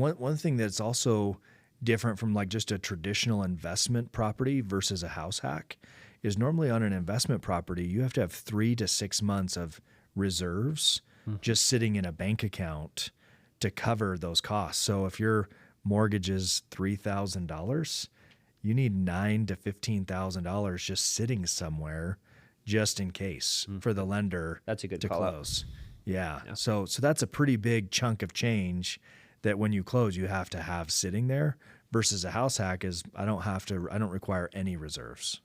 And one thing that's also different from like just a traditional investment property versus a house hack is normally on an investment property, you have to have 3 to 6 months of reserves just sitting in a bank account to cover those costs. So if your mortgage is $3,000, you need $9,000 to $15,000 just sitting somewhere just in case for the lender That's a good to call close. Yeah. So that's a pretty big chunk of change that when you close, you have to have sitting there versus a house hack is I don't require any reserves.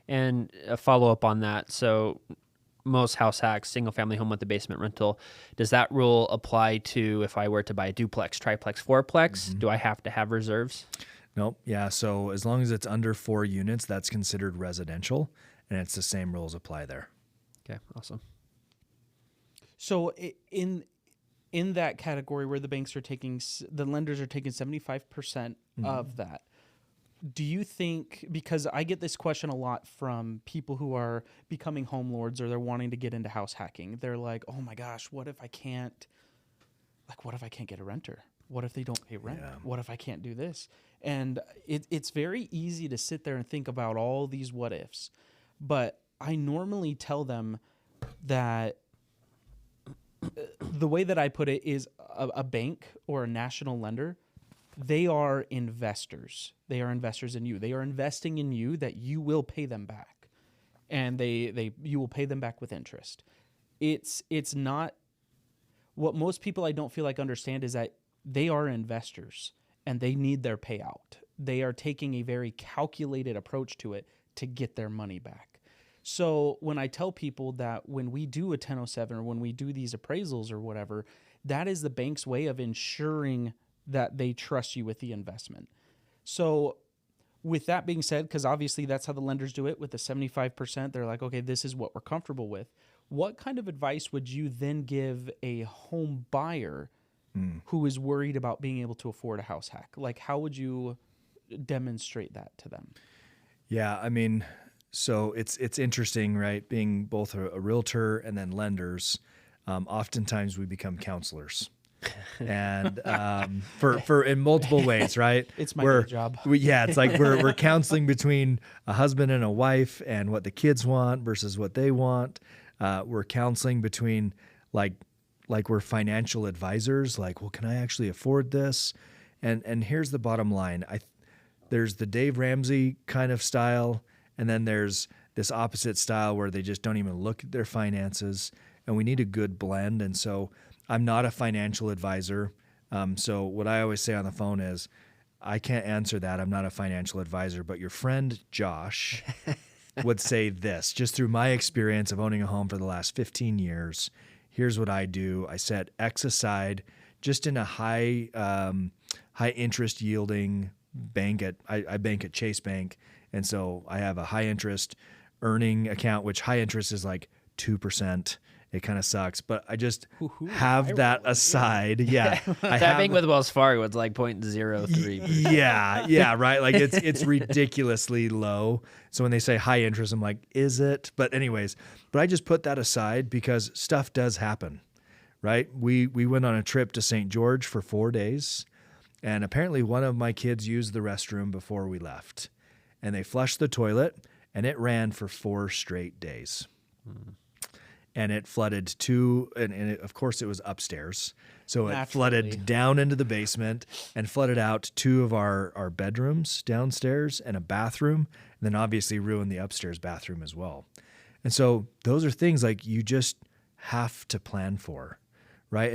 And a follow-up on that. So most house hacks, single-family home with a basement rental, does that rule apply to if I were to buy a duplex, triplex, fourplex? Do I have to have reserves? Nope. Yeah. So as long as it's under 4 units, that's considered residential, and it's the same rules apply there. Okay, awesome. So in that category where the lenders are taking 75% of that, do you think, because I get this question a lot from people who are becoming home lords or they're wanting to get into house hacking. They're like, oh my gosh, what if I can't get a renter? What if they don't pay rent? Yeah. What if I can't do this? And it's very easy to sit there and think about all these what ifs. But I normally tell them that the way that I put it is a bank or a national lender, they are investors. They are investors in you. They are investing in you that you will pay them back. And you will pay them back with interest. It's not what most people I don't feel like understand is that they are investors and they need their payout. They are taking a very calculated approach to it to get their money back. So when I tell people that when we do a 1007 or when we do these appraisals or whatever, that is the bank's way of ensuring that they trust you with the investment. So with that being said, because obviously that's how the lenders do it with the 75%, they're like, okay, this is what we're comfortable with. What kind of advice would you then give a home buyer who is worried about being able to afford a house hack? Like, how would you demonstrate that to them? Yeah. I mean, so it's interesting, right? Being both a realtor and then lenders, oftentimes we become counselors. And for in multiple ways, right? It's my day job. It's like we're counseling between a husband and a wife and what the kids want versus what they want. We're counseling between like we're financial advisors. Like, well, can I actually afford this? And here's the bottom line: there's the Dave Ramsey kind of style, and then there's this opposite style where they just don't even look at their finances. And we need a good blend. And so I'm not a financial advisor. So what I always say on the phone is, I can't answer that. I'm not a financial advisor, but your friend Josh would say this, just through my experience of owning a home for the last 15 years, here's what I do. I set X aside just in a high interest yielding bank I bank at Chase Bank. And so I have a high interest earning account, which high interest is like 2%. It kind of sucks, but I just have that aside. Yeah. That bank with Wells Fargo, it's like 0.03%. Yeah, right. Like it's ridiculously low. So when they say high interest, I'm like, is it? But anyways, I just put that aside because stuff does happen, right? We went on a trip to St. George for 4 days, and apparently one of my kids used the restroom before we left, and they flushed the toilet, and it ran for 4 straight days. And it flooded of course it was upstairs. So it flooded down into the basement and flooded out 2 of our bedrooms downstairs and a bathroom, and then obviously ruined the upstairs bathroom as well. And so those are things like you just have to plan for, right?